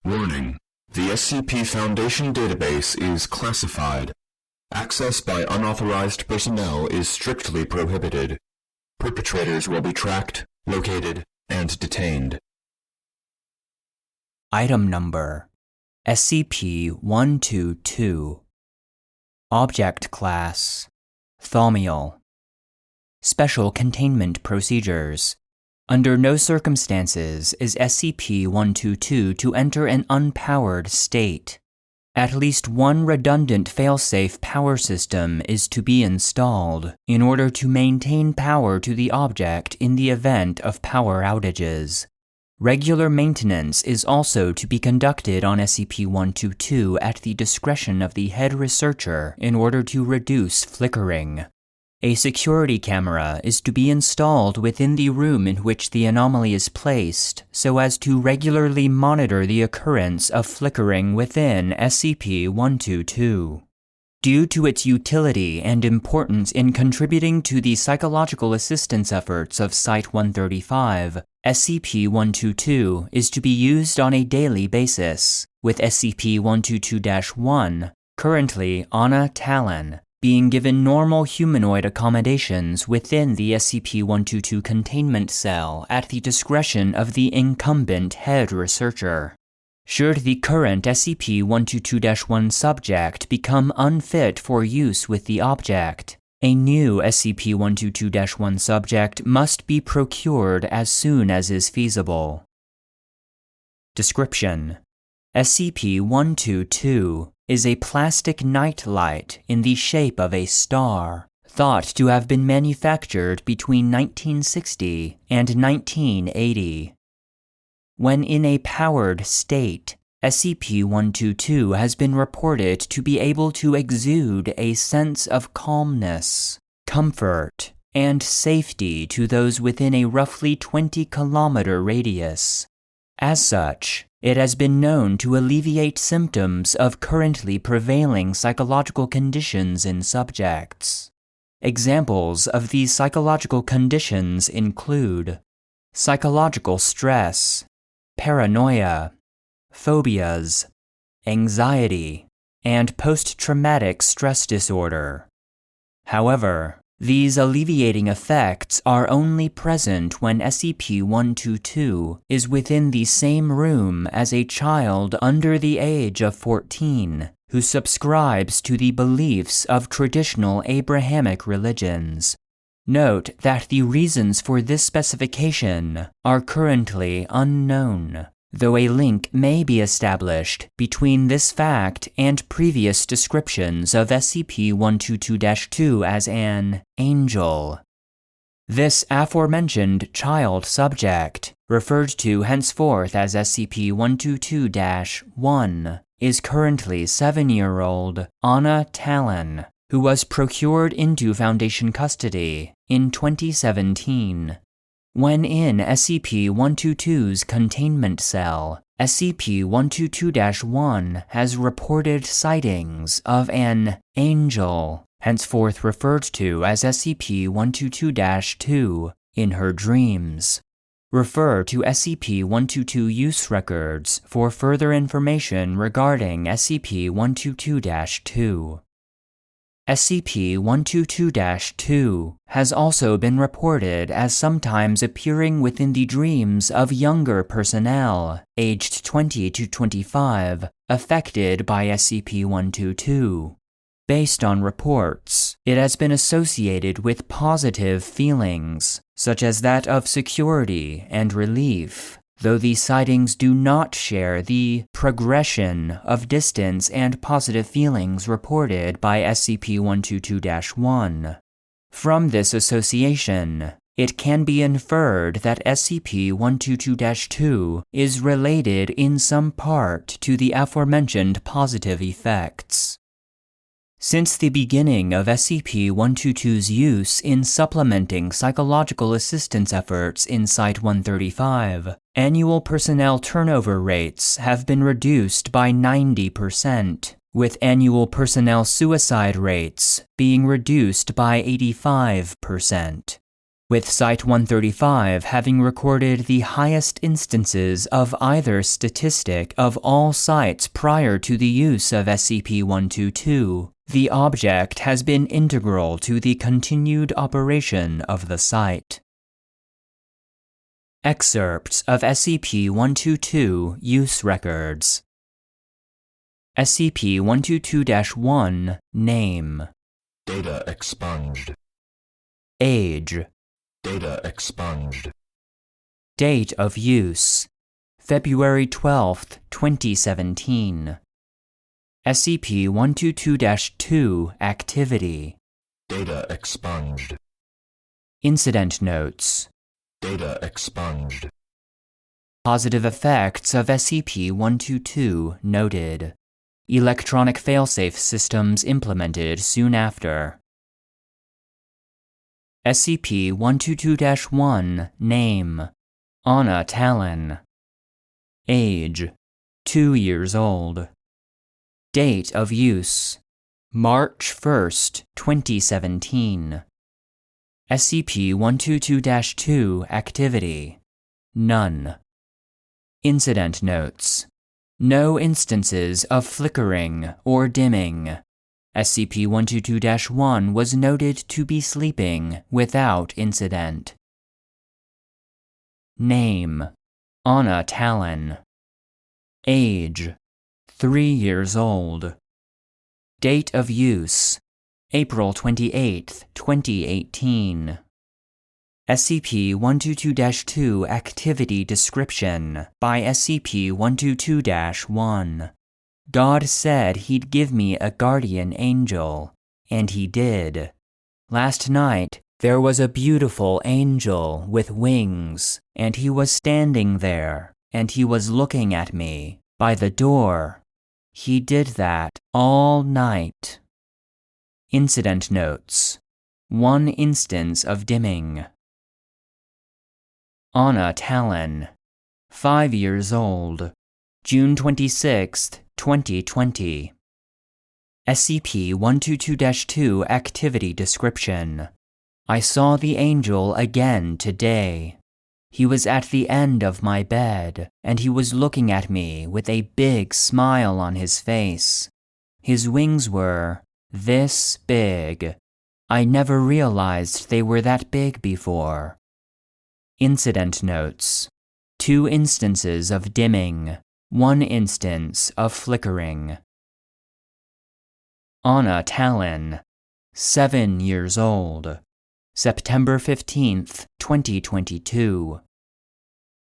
Warning: the SCP Foundation database is classified. Access by unauthorized personnel is strictly prohibited. Perpetrators will be tracked, located, and detained. Item Number SCP-122. Object Class Thaumiel. Special Containment Procedures. Under no circumstances is SCP-122 to enter an unpowered state. At least one redundant failsafe power system is to be installed in order to maintain power to the object in the event of power outages. Regular maintenance is also to be conducted on SCP-122 at the discretion of the head researcher in order to reduce flickering. A security camera is to be installed within the room in which the anomaly is placed so as to regularly monitor the occurrence of flickering within SCP-122. Due to its utility and importance in contributing to the psychological assistance efforts of Site-135, SCP-122 is to be used on a daily basis, with SCP-122-1, currently Anna Talon, being given normal humanoid accommodations within the SCP-122 containment cell at the discretion of the incumbent head researcher. Should the current SCP-122-1 subject become unfit for use with the object, a new SCP-122-1 subject must be procured as soon as is feasible. Description: SCP-122 is a plastic nightlight in the shape of a star, thought to have been manufactured between 1960 and 1980. When in a powered state, SCP-122 has been reported to be able to exude a sense of calmness, comfort, and safety to those within a roughly 20-kilometer radius. As such, it has been known to alleviate symptoms of currently prevailing psychological conditions in subjects. Examples of these psychological conditions include psychological stress, paranoia, phobias, anxiety, and post-traumatic stress disorder. However, these alleviating effects are only present when SCP-122 is within the same room as a child under the age of 14 who subscribes to the beliefs of traditional Abrahamic religions. Note that the reasons for this specification are currently unknown, though a link may be established between this fact and previous descriptions of SCP-122-2 as an angel. This aforementioned child subject, referred to henceforth as SCP-122-1, is currently 7-year-old Anna Talon, who was procured into Foundation custody in 2017. When in SCP-122's containment cell, SCP-122-1 has reported sightings of an angel, henceforth referred to as SCP-122-2, in her dreams. Refer to SCP-122 use records for further information regarding SCP-122-2. SCP-122-2 has also been reported as sometimes appearing within the dreams of younger personnel, aged 20 to 25, affected by SCP-122. Based on reports, it has been associated with positive feelings, such as that of security and relief, though these sightings do not share the progression of distance and positive feelings reported by SCP-122-1. From this association, it can be inferred that SCP-122-2 is related in some part to the aforementioned positive effects. Since the beginning of SCP-122's use in supplementing psychological assistance efforts in Site-135, annual personnel turnover rates have been reduced by 90%, with annual personnel suicide rates being reduced by 85%. with Site-135 having recorded the highest instances of either statistic of all sites prior to the use of SCP-122. The object has been integral to the continued operation of the site. Excerpts of SCP-122 use records. SCP-122-1 Name. Data expunged. Age. Data expunged. Date of use. February 12, 2017. SCP-122-2 Activity. Data expunged. Incident Notes. Data expunged. Positive effects of SCP-122 noted. Electronic failsafe systems implemented soon after. SCP-122-1 Name. Anna Talon. Age. 2 years old. Date of use. March 1, 2017. SCP-122-2 Activity. None. Incident Notes. No instances of flickering or dimming. SCP-122-1 was noted to be sleeping without incident. Name. Anna Talon. Age. 3 years old. Date of use. April 28, 2018. SCP-122-2 Activity Description by SCP-122-1. God said he'd give me a guardian angel, and he did. Last night, there was a beautiful angel with wings, and he was standing there, and he was looking at me, by the door. He did that all night. Incident Notes. 1 instance of dimming. Anna Talon. 5 years old. June 26, 2020. SCP-122-2 Activity Description. I saw the angel again today. He was at the end of my bed, and he was looking at me with a big smile on his face. His wings were this big. I never realized they were that big before. Incident Notes. 2 instances of dimming. 1 instance of flickering. Anna Talon. 7 years old. September 15, 2022.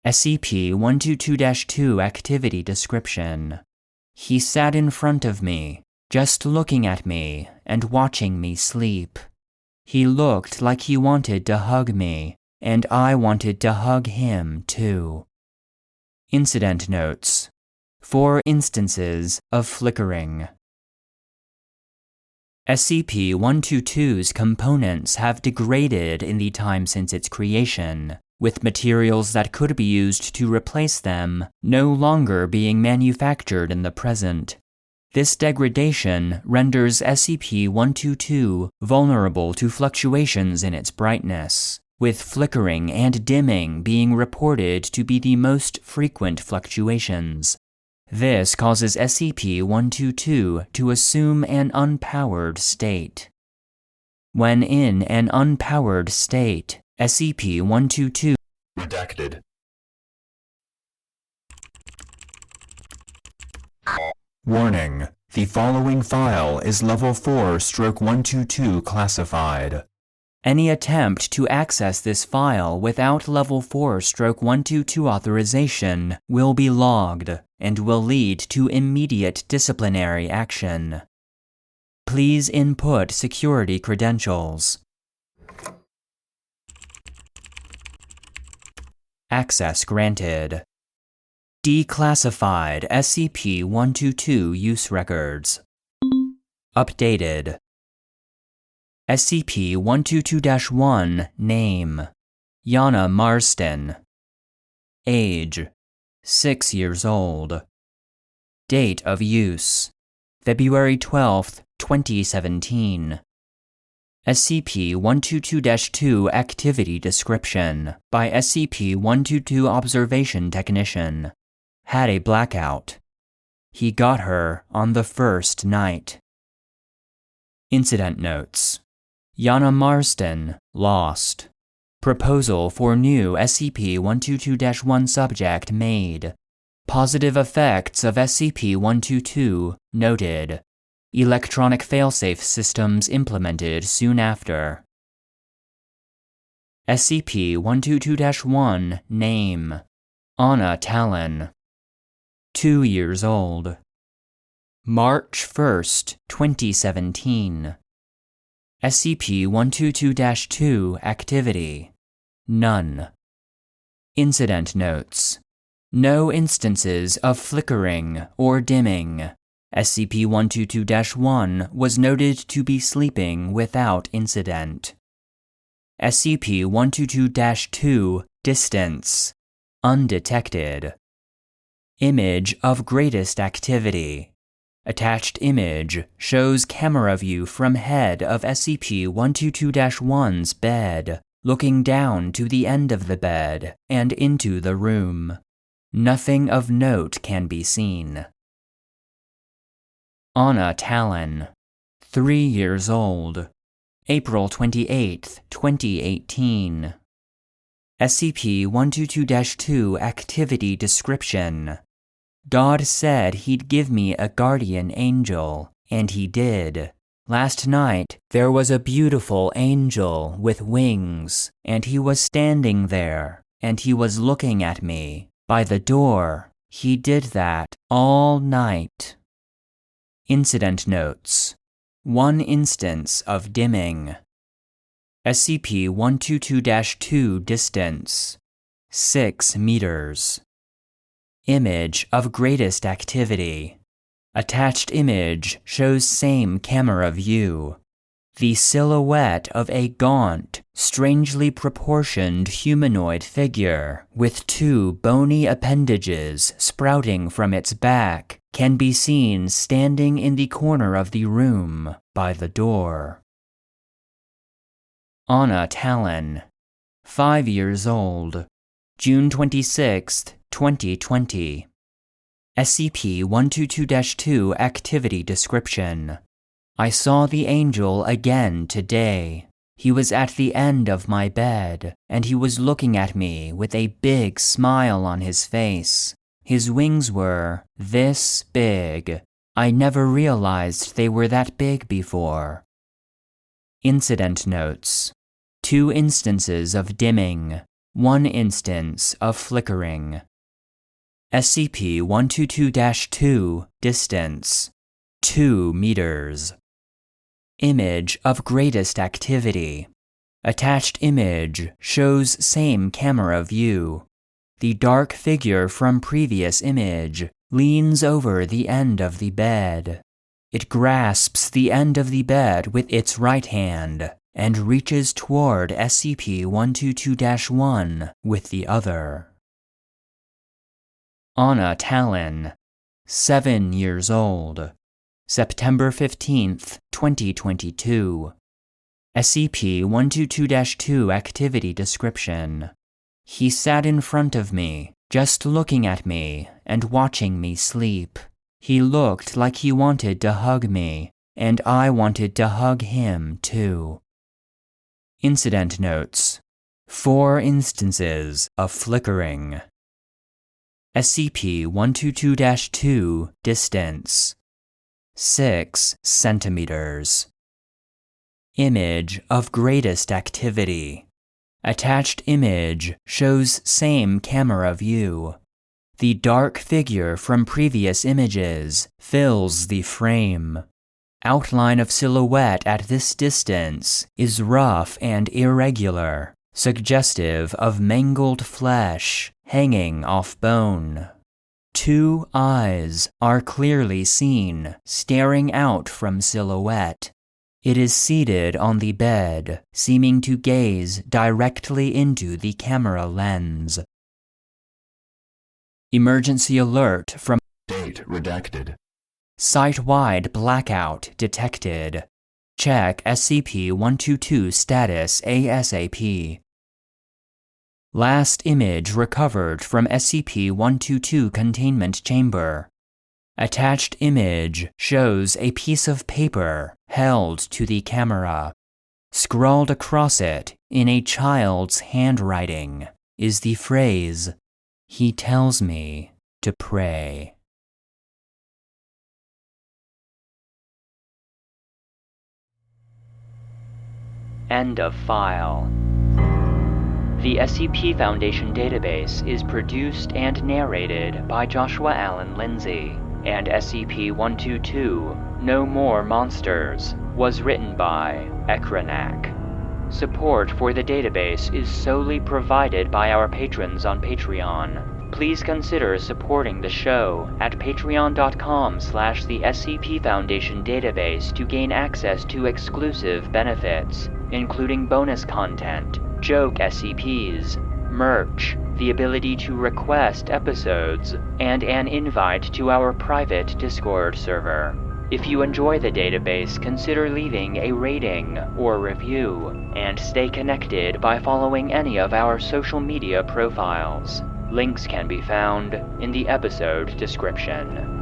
SCP-122-2 Activity Description. He sat in front of me, just looking at me and watching me sleep. He looked like he wanted to hug me, and I wanted to hug him too. Incident Notes. 4 instances of flickering. SCP-122's components have degraded in the time since its creation, with materials that could be used to replace them no longer being manufactured in the present. This degradation renders SCP-122 vulnerable to fluctuations in its brightness, with flickering and dimming being reported to be the most frequent fluctuations. This causes SCP-122 to assume an unpowered state. When in an unpowered state, SCP-122 Redacted. Warning. The following file is Level 4/122 classified. Any attempt to access this file without Level 4/122 authorization will be logged and will lead to immediate disciplinary action. Please input security credentials. Access granted. Declassified SCP-122 use records. Updated. SCP-122-1 Name. Yana Marston. Age. 6 years old. Date of use. February 12, 2017. SCP-122-2 Activity Description by SCP-122 Observation Technician. Had a blackout. He got her on the first night. Incident Notes: Yana Marston, lost. Proposal for new SCP-122-1 subject made. Positive effects of SCP-122 noted. Electronic failsafe systems implemented soon after. SCP-122-1 Name: Anna Talon. 2 years old. March 1st, 2017. SCP-122-2 Activity: None. Incident Notes: No instances of flickering or dimming. SCP-122-1 was noted to be sleeping without incident. SCP-122-2 Distance: Undetected. Image of greatest activity. Attached image shows camera view from head of SCP-122-1's bed, looking down to the end of the bed and into the room. Nothing of note can be seen. Anna Talon, 3 years old. April 28, 2018. SCP-122-2 Activity Description: God said he'd give me a guardian angel, and he did. Last night, there was a beautiful angel with wings, and he was standing there, and he was looking at me. By the door. He did that all night. Incident Notes: 1 instance of dimming. SCP-122-2 Distance: 6 meters. Image of greatest activity. Attached image shows same camera view. The silhouette of a gaunt, strangely proportioned humanoid figure with 2 bony appendages sprouting from its back can be seen standing in the corner of the room by the door. Anna Talon, 5 years old. June 26, 2020. SCP-122-2 Activity Description: I saw the angel again today. He was at the end of my bed, and he was looking at me with a big smile on his face. His wings were this big. I never realized they were that big before. Incident Notes: 2 instances of dimming, 1 instance of flickering. SCP-122-2 Distance: 2 meters. Image of greatest activity. Attached image shows same camera view. The dark figure from previous image leans over the end of the bed. It grasps the end of the bed with its right hand and reaches toward SCP-122-1 with the other. Anna Talon, 7 years old. September 15, 2022. SCP-122-2 Activity Description: He sat in front of me, just looking at me and watching me sleep. He looked like he wanted to hug me, and I wanted to hug him too. Incident Notes: 4 instances of flickering. SCP-122-2 Distance: 6 centimeters. Image of greatest activity. Attached image shows same camera view. The dark figure from previous images fills the frame. Outline of silhouette at this distance is rough and irregular, suggestive of mangled flesh hanging off bone. 2 eyes are clearly seen, staring out from silhouette. It is seated on the bed, seeming to gaze directly into the camera lens. Emergency alert from Date redacted. Site-wide blackout detected. Check SCP-122 status ASAP. Last image recovered from SCP-122 containment chamber. Attached image shows a piece of paper held to the camera. Scrawled across it in a child's handwriting is the phrase, "He tells me to pray." End of file. The SCP Foundation database is produced and narrated by Joshua Alan Lindsay, and SCP-122, No More Monsters, was written by Ecronak. Support for the database is solely provided by our patrons on Patreon. Please consider supporting the show at patreon.com/the SCP Foundation database to gain access to exclusive benefits, including bonus content, joke SCPs, merch, the ability to request episodes, and an invite to our private Discord server. If you enjoy the database, consider leaving a rating or review, and stay connected by following any of our social media profiles. Links can be found in the episode description.